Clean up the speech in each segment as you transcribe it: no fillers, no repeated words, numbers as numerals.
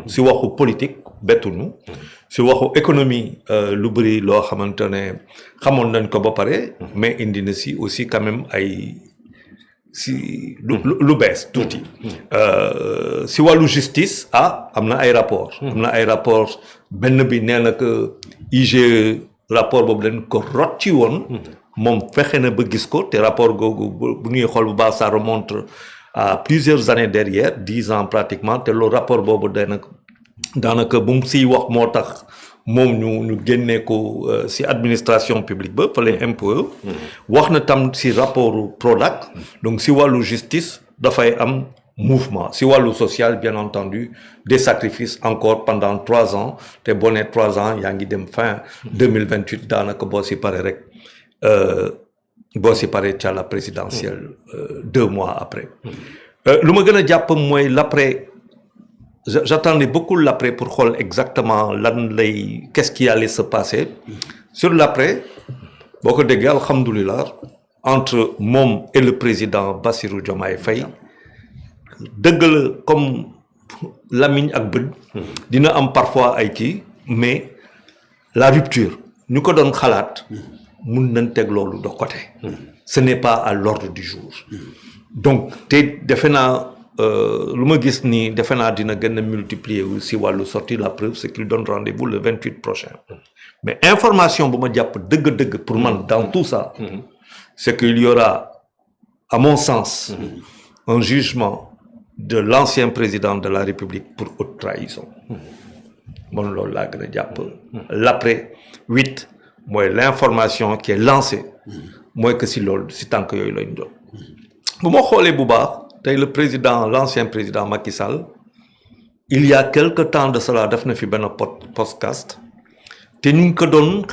si waxu politique bettuñu si waxu économie lu bëri loo xamante ne xamoon nañ ko ba pare mais indi na si aussi quand même ay si lu bees tuuti si wàllu justice am na ay rapport benn bi nee na que IGE rapport boobu dañ ko rot ci woon moom fexe na ba gis ko te rapport googu bu ñuy xool bu baax ça remonte à plusieurs années derrière 10 ans pratiquement te loolu rapport boobu daanaka bu mu siy wax moo tax moom ñu génnee ko si administration publique ba fële impôt wax na tam si rapport Prodac donc si wàllu justice dafay am mouvement si wàllu social bien entendu des sacrifices encore pendant 3 ans te boo nee 3 ans yaa ngi dem fin 2028 daanaka boo si pare rek ca la présidentielle 2 mois après lu ma gën a jàpp mooy l'après j'attendais beaucoup l'après pour xool exactement qu'est-ce qui allait se passer sur l'après boo ko déggee alhamdulilah entre moom et le président Bassirou Diomaye Faye dëgg la comme lamiñ ak bët dina am parfois ay kii mais la rupture ñu ko doon xalaat mun nañ teg loolu de côté ce n'est pas à l'ordre du jour donc te defe naa lu ma gis nii defe naa dina gën a multiplier wu si wàllu sortie la preuve c'est qu'il donne rendez-vous le 28 prochain mais information bu ma jàpp dëgg-dëgg pour man dans tout ça c'est qu'il y aura à mon sens un jugement de l'ancien président de la République pour haute trahison bon loolu laa gën a jàpp l'après 8 mooy l'information qui est lancée mooy que si loolu si tànk yooyu lañ doon bu ma xoolee bu baax tey l'ancien président Macky Sall il y a quelque temps de cela def na fi benn podcast te ñu ngi ko doon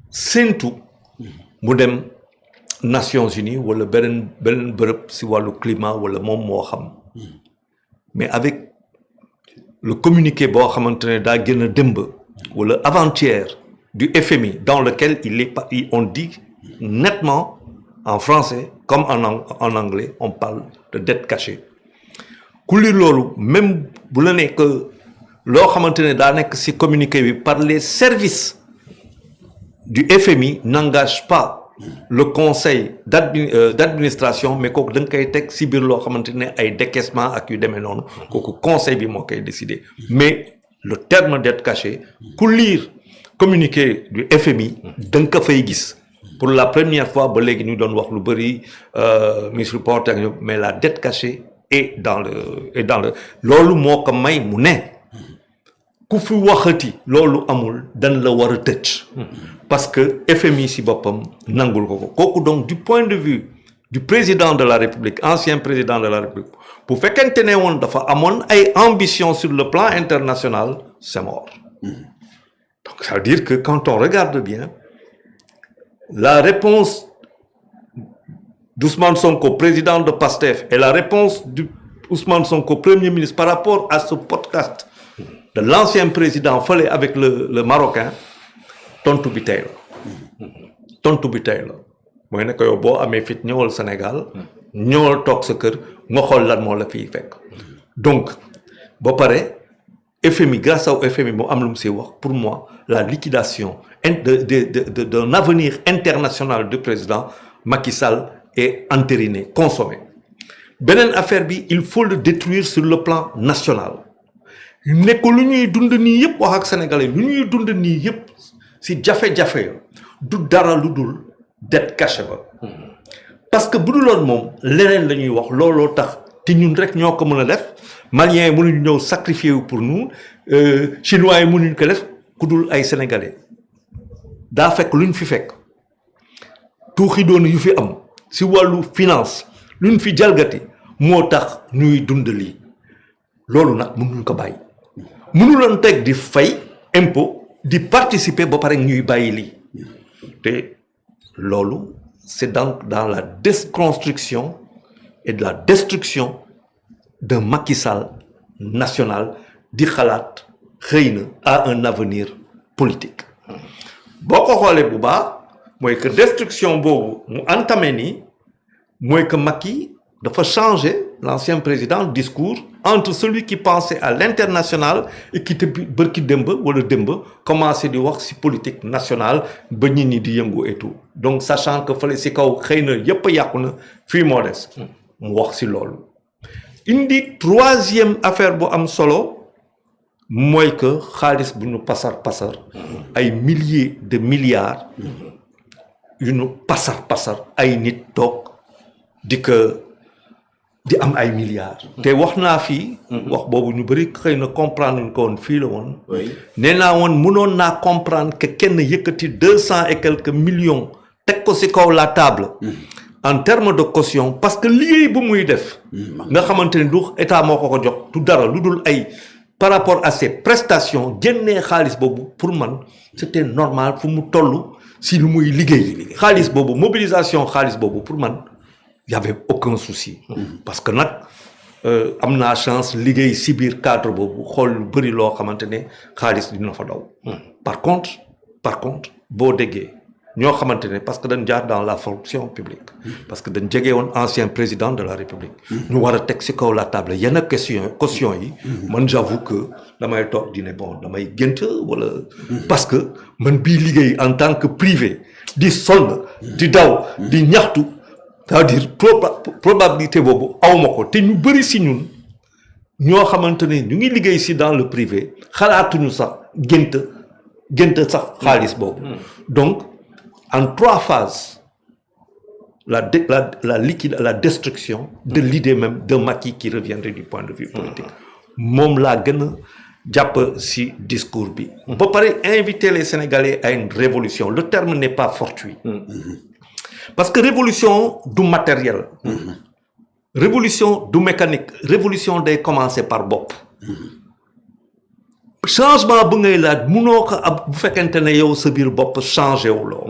séentu mu dem Nations Unies wala beneen bërëb si wàllu climat wala moom moo xam mais avec le communiqué boo xamante ne daa gën a démb wala avant-hier du FMI dans lequel on dit nettement en français comme en anglais on parle de dette cachée ku li loolu même bu la nekk loo xamante ne daa nekk ci communiqué bi par les services du FMI n'engage pas le conseil d'administration mais kooku da nga koy teg ci biir loo xamante ne ay décaissement ak yu demee noonu kooku conseil bi moo koy décider mais le terme dette cachée ku lire communiqué du FMI da nga ko fay gis pour la première fois ba léegi ñu doon wax lu bëri Miss Report mais la dette cachée est dans le loolu moo ko may mu ne ku fi waxati loolu amul dañ la war a tëj parce que FMI si boppam nangul ko kooku donc du point de vue du président de la République ancien président de la République bu fekkente ne woon dafa amoon ay ambition sur le plan international c'est mort donc ça veut dire que quand on regarde bien la réponse d'Ousmane Sonko, président de PASTEF, et la réponse d'Ousmane Sonko, premier ministre, par rapport à ce podcast de l'ancien président Fallait avec le Marocain, tontu bi tey la mooy ne ko yow boo amee fit ñëwal Sénégal ñëwal toog sa kër nga xool lan moo la fiy fekk donc ba pare FMI grâce au FMI moo am lu mu si wax pour moi la liquidation d'un avenir international du président Macky Sall est entériné, consommé. Beneen affaire bi il faut le détruire sur le plan national nekk lu ñuy dund nii yëpp wax ak sénégalais lu ñuy dund nii yëpp si jafe-jafe yo du dara lu dul dette cachée ba parce que bu duloon moom leneen la ñuy wax looloo tax te ñun rek ñoo ko mën a def maliens yi mënuñu ñëw sacrifier wu pour nous chinois yi mënuñu ko def ku dul ay sénégalais daa fekk lu ñu fi fekk tuuxi doon yu fi am si wàllu finance lu ñu fi jalgati moo tax ñuy dund lii loolu nag mënuñ ko bàyyi mënuloon teg di fay impôt di participer ba pare ñuy bàyyi lii te loolu c'est donc dans la déconstruction et de la destruction d'un Macky Sall national di xalaat xëy na à un avenir politique boo ko xoolee bu baax mooy que destruction boobu mu entamé nii mooy que Macky dafa changer l'ancien président discours entre celui qui pensait à l'international et qui te bërki démb wala démb commencé di wax ci politique nationale ba nit ñi di yëngu et tout donc sachant que fële ci kaw xëy na yëpp a yàqu na fii moo des mu wax ci loolu indi troisième affaire bu am solo mooy que xaalis bu ñu pasar ay milliers de milliards yu ñu pasar ay nit toog di am ay milliards. te wax naa fii. wax boobu ñu bëri xëy na comprendre ñu ko woon fii la woon. nee naa woon mënoon naa comprendre que kenn yëkkati 200 et quelques millions teg ko ci kaw la table. en termes de caution parce que liggéey bu muy def. nga xamante ni du état moo ko jox du dara lu dul ay par rapport à ses prestations génnee xaalis boobu pour man c'était normal fu mu toll si lu muy liggéey. xaalis boobu mobilisation xaalis boobu pour man. Il y avait aucun souci parce que nag am naa chance liggéey ci biir cadre boobu xool lu bëri loo xamante ne xaalis dina fa daw. par contre boo déggee ñoo xamante ne parce que dañ jaar dans la fonction publique parce que dañ jege woon ancien président de la République ñu war a teg ci kaw la table yenn caution yi man j'avoue que damay toog di ne bon damay gént wala parce que man bii liggéey en tant que privé di sonn di daw di ñaxtu c'est-à-dire probabilité boobu awma ko te ñu bëri ci ñun ñoo xamante ne ñu ngi liggéey ci dans le privé xalaatuñu sax gént sax xaalis boobu donc en 3 phases la destruction de l'idée même d'un Macky qui reviendrait du point de vue politique moom laa gën a jàpp ci discours bi ba pare inviter les Sénégalais à une révolution le terme n'est pas fortuit parce que révolution du matériel révolution du mécanique révolution day commencer par bopp changement bu ngay laaj munoo ko ab bu fekkente ne yow sa biir bopp changé wu loo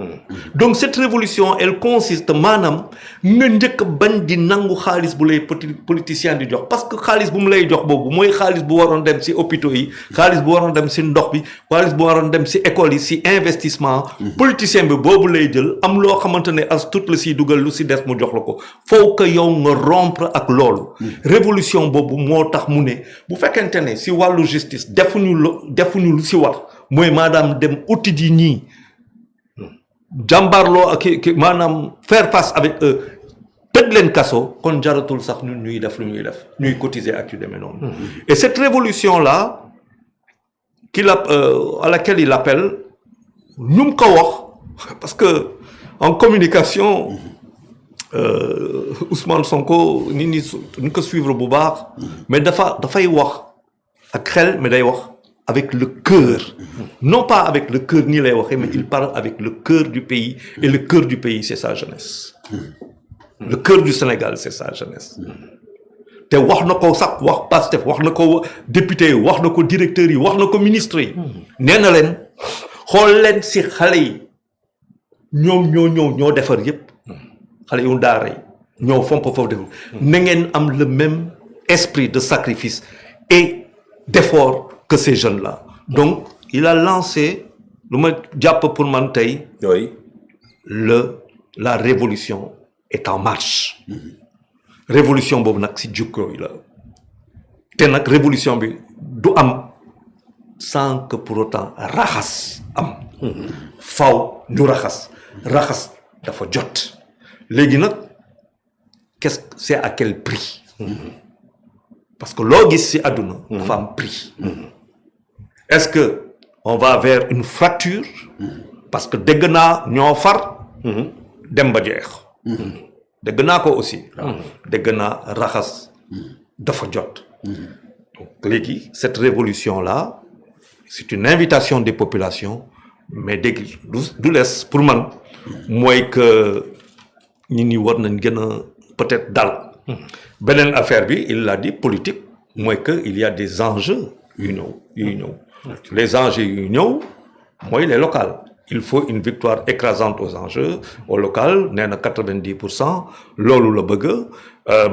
donc cette révolution elle consiste maanaam nga njëkk bañ di nangu xaalis bu lay politicien di jox parce que xaalis bu mu lay jox boobu mooy xaalis bu waroon dem ci hôpitaux yi xaalis bu waroon dem ci ndox bi xaalis bu waroon dem ci école yi ci investissement politicien bi boobu lay jël am loo xamante ne as tout la ciy dugal lu ci des mu jox la ko faut que yow nga rompre ak loolu révolution boobu moo tax mu ne bu fekkente ne ci wàllu justice defuñu lu ci war mooy maanaam dem uti ji ñii jàmbaarloo ak maanaam faire face avec eux tëj leen kaso kon jaratul sax ñun ñuy def lu ñuy def ñuy cotiser ak yu demee noonu et cette révolution là à laquelle il appelle ñu mu ko wax parce que en communication Ousmane Sonko nit ñi ñu ko suivre bu baax mais dafay wax ak xel mais day wax avec le cœur non pas avec le cœur ni lay waxee mais il parle avec le cœur du pays et le cœur du pays c'est sa jeunesse le cœur du Sénégal c'est sa jeunesse te wax na ko sax wax Pastef wax na ko député yi wax na ko directeurs yi wax na ko ministres yi nee na leen xool leen ci xale yi ñoom ñoo defar yépp xale yu daara yi ñoo fomp foofu defar na ngeen am le même esprit de sacrifice et d'effort que ces jeunes-là. Donc, il a lancé, le diap pour man tey, la révolution est en marche. Révolution boobu nag ci jukko yi la. te nag révolution bi du am sans que pour autant raxas am. faw ñu raxas dafa jot. léegi nag qu'est-ce que c'est à quel prix? Parce que loo gis ci àdduna dafa am prix. Est-ce que on va vers une fracture parce que dégg naa ñoo far dem ba jeex dégg naa ko aussi dégg naa raxas dafa jot donc léegi cette révolution là c'est une invitation des populations mais dégg du les pour man mooy que nit ñi war nañ gën a peut-être dal beneen affaire bi il l'a dit politique mooy que il y a des enjeux yu ñëw les enjeux yu ñëw mooy les locales il faut une victoire écrasante aux enjeux au local nee na 90% loolu la bëgg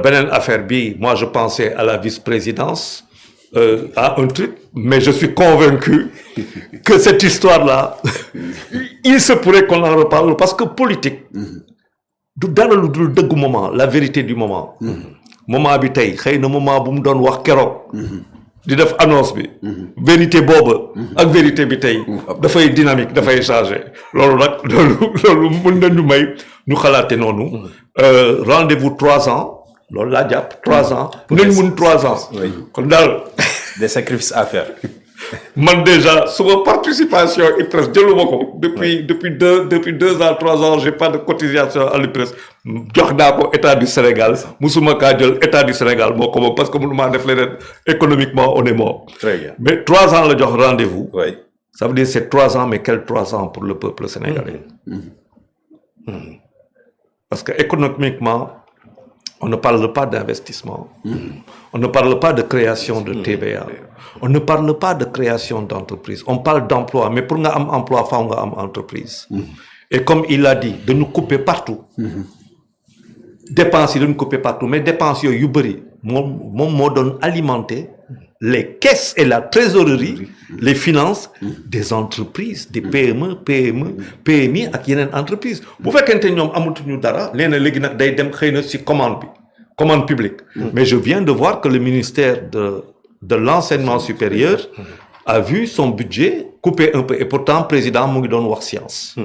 beneen affaire bi moi je pensais à la vice-présidence à un truc mais je suis convaincu que cette histoire-là il se pourrait qu'on en reparle parce que politique du dara lu dul dëggu moment la vérité du moment moment bi tey xëy na moment bu mu doon wax keroog. di def annonce bi. vérité booba. ak vérité bi tey. dafay dynamique dafay changer. loolu nag loolu mën nañu may ñu xalaate noonu. rendez-vous 3 ans. loolu laa jàpp 3 ans. nañ mun 3 ans. kon daal. des sacrifices à faire. man déjà suma participation IPRES jëluma ko depuis 2 ans 3 ans j'ai pas de cotisation à l'IPRES jox naa ko état du Sénégal musuma kaa jël état du Sénégal moo ko moom parce que mënuma def leneen économiquement on est mort. Très bien. Mais 3 ans la jox rendez-vous. Oui. Ça veut dire c'est 3 ans mais quels 3 ans pour le peuple sénégalais. Parce que économiquement on ne parle pas d'investissement. On ne parle pas de création de TVA. On ne parle pas de création d'entreprise. On parle d'emploi, mais pour nga am emploi, faut nga am entreprise. Et comme il a dit, de nous couper partout. Dépenses, de nous couper partout. Mais dépenses, yu bari, mon donne alimenter les caisses et la trésorerie, les finances des entreprises, des PME, PMI ak yeneen entreprise. Bu fekkente ñoom amatuñu dara, léena léegi nag day dem xëy na ci commande publique. Mais je viens de voir que le ministère de l'enseignement supérieur a vu son budget couper un peu et pourtant président mu ngi doon wax science.